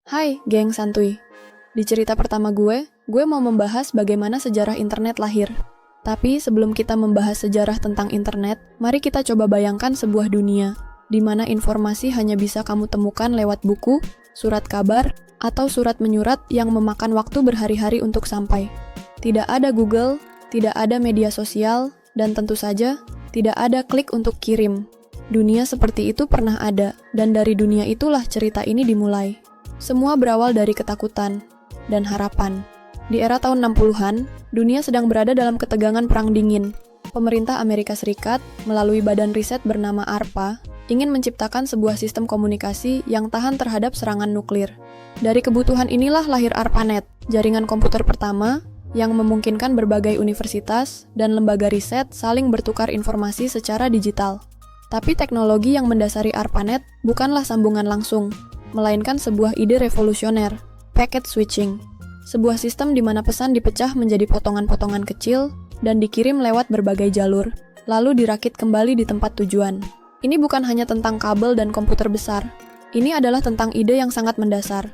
Hai, geng santuy. Di cerita pertama gue mau membahas bagaimana sejarah internet lahir. Tapi sebelum kita membahas sejarah tentang internet, mari kita coba bayangkan sebuah dunia, di mana informasi hanya bisa kamu temukan lewat buku, surat kabar, atau surat menyurat yang memakan waktu berhari-hari untuk sampai. Tidak ada Google, tidak ada media sosial, dan tentu saja, tidak ada klik untuk kirim. Dunia seperti itu pernah ada, dan dari dunia itulah cerita ini dimulai. Semua berawal dari ketakutan dan harapan. Di era tahun 60-an, dunia sedang berada dalam ketegangan perang dingin. Pemerintah Amerika Serikat, melalui badan riset bernama ARPA, ingin menciptakan sebuah sistem komunikasi yang tahan terhadap serangan nuklir. Dari kebutuhan inilah lahir ARPANET, jaringan komputer pertama yang memungkinkan berbagai universitas dan lembaga riset saling bertukar informasi secara digital. Tapi teknologi yang mendasari ARPANET bukanlah sambungan langsung, melainkan sebuah ide revolusioner, packet switching. Sebuah sistem di mana pesan dipecah menjadi potongan-potongan kecil dan dikirim lewat berbagai jalur, lalu dirakit kembali di tempat tujuan. Ini bukan hanya tentang kabel dan komputer besar. Ini adalah tentang ide yang sangat mendasar.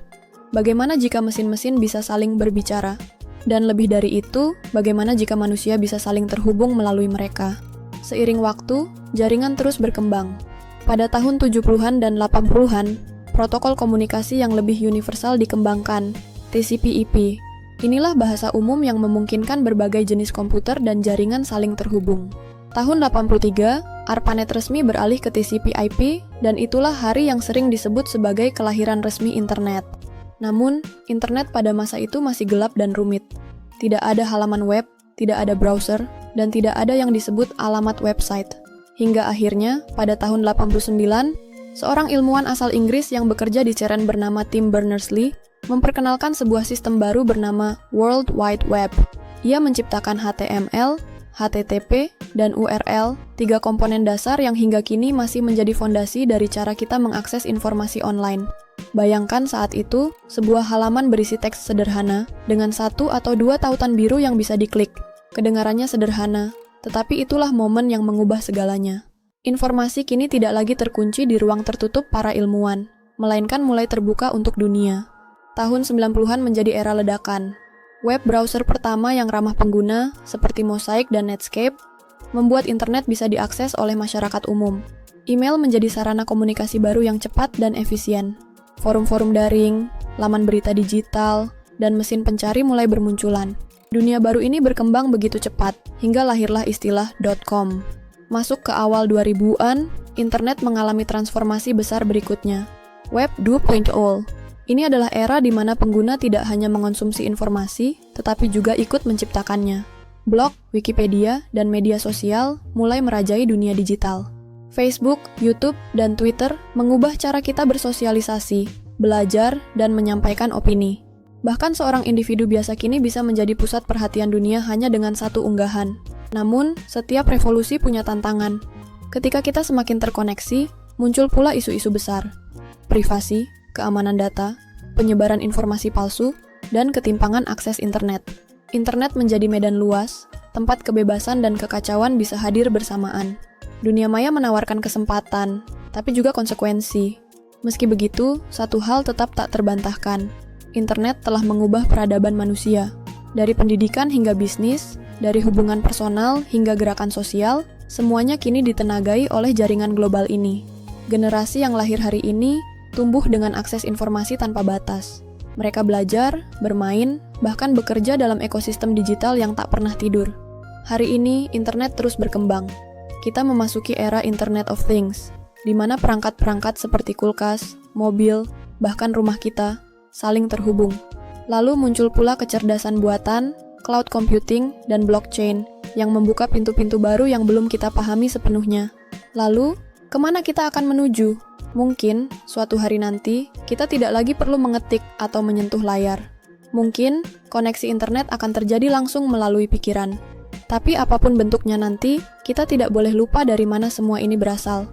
Bagaimana jika mesin-mesin bisa saling berbicara? Dan lebih dari itu, bagaimana jika manusia bisa saling terhubung melalui mereka? Seiring waktu, jaringan terus berkembang. Pada tahun 70-an dan 80-an, protokol komunikasi yang lebih universal dikembangkan, TCP/IP. Inilah bahasa umum yang memungkinkan berbagai jenis komputer dan jaringan saling terhubung. Tahun 83, ARPANET resmi beralih ke TCP/IP, dan itulah hari yang sering disebut sebagai kelahiran resmi internet. Namun, internet pada masa itu masih gelap dan rumit. Tidak ada halaman web, tidak ada browser, dan tidak ada yang disebut alamat website. Hingga akhirnya, pada tahun 89, seorang ilmuwan asal Inggris yang bekerja di CERN bernama Tim Berners-Lee memperkenalkan sebuah sistem baru bernama World Wide Web. Ia menciptakan HTML, HTTP, dan URL, tiga komponen dasar yang hingga kini masih menjadi fondasi dari cara kita mengakses informasi online. Bayangkan saat itu, sebuah halaman berisi teks sederhana dengan satu atau dua tautan biru yang bisa diklik. Kedengarannya sederhana, tetapi itulah momen yang mengubah segalanya. Informasi kini tidak lagi terkunci di ruang tertutup para ilmuwan, melainkan mulai terbuka untuk dunia. Tahun 90-an menjadi era ledakan. Web browser pertama yang ramah pengguna, seperti Mosaic dan Netscape, membuat internet bisa diakses oleh masyarakat umum. Email menjadi sarana komunikasi baru yang cepat dan efisien. Forum-forum daring, laman berita digital, dan mesin pencari mulai bermunculan. Dunia baru ini berkembang begitu cepat, hingga lahirlah istilah .com. Masuk ke awal 2000-an, internet mengalami transformasi besar berikutnya. Web 2.0. Ini adalah era di mana pengguna tidak hanya mengonsumsi informasi, tetapi juga ikut menciptakannya. Blog, Wikipedia, dan media sosial mulai merajai dunia digital. Facebook, YouTube, dan Twitter mengubah cara kita bersosialisasi, belajar, dan menyampaikan opini. Bahkan seorang individu biasa kini bisa menjadi pusat perhatian dunia hanya dengan satu unggahan. Namun, setiap revolusi punya tantangan. Ketika kita semakin terkoneksi, muncul pula isu-isu besar. Privasi, keamanan data, penyebaran informasi palsu, dan ketimpangan akses internet. Internet menjadi medan luas, tempat kebebasan dan kekacauan bisa hadir bersamaan. Dunia maya menawarkan kesempatan, tapi juga konsekuensi. Meski begitu, satu hal tetap tak terbantahkan. Internet telah mengubah peradaban manusia. Dari pendidikan hingga bisnis, dari hubungan personal hingga gerakan sosial, semuanya kini ditenagai oleh jaringan global ini. Generasi yang lahir hari ini tumbuh dengan akses informasi tanpa batas. Mereka belajar, bermain, bahkan bekerja dalam ekosistem digital yang tak pernah tidur. Hari ini, internet terus berkembang. Kita memasuki era Internet of Things, di mana perangkat-perangkat seperti kulkas, mobil, bahkan rumah kita saling terhubung. Lalu muncul pula kecerdasan buatan, cloud computing, dan blockchain yang membuka pintu-pintu baru yang belum kita pahami sepenuhnya. Lalu, kemana kita akan menuju? Mungkin, suatu hari nanti, kita tidak lagi perlu mengetik atau menyentuh layar. Mungkin, koneksi internet akan terjadi langsung melalui pikiran. Tapi apapun bentuknya nanti, kita tidak boleh lupa dari mana semua ini berasal.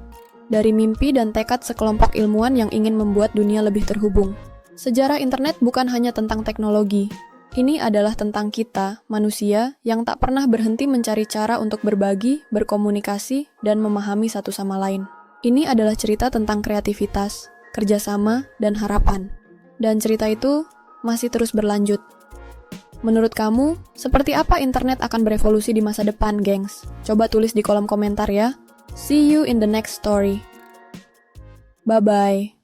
Dari mimpi dan tekad sekelompok ilmuwan yang ingin membuat dunia lebih terhubung. Sejarah internet bukan hanya tentang teknologi. Ini adalah tentang kita, manusia, yang tak pernah berhenti mencari cara untuk berbagi, berkomunikasi, dan memahami satu sama lain. Ini adalah cerita tentang kreativitas, kerjasama, dan harapan. Dan cerita itu masih terus berlanjut. Menurut kamu, seperti apa internet akan berevolusi di masa depan, gengs? Coba tulis di kolom komentar ya. See you in the next story. Bye-bye.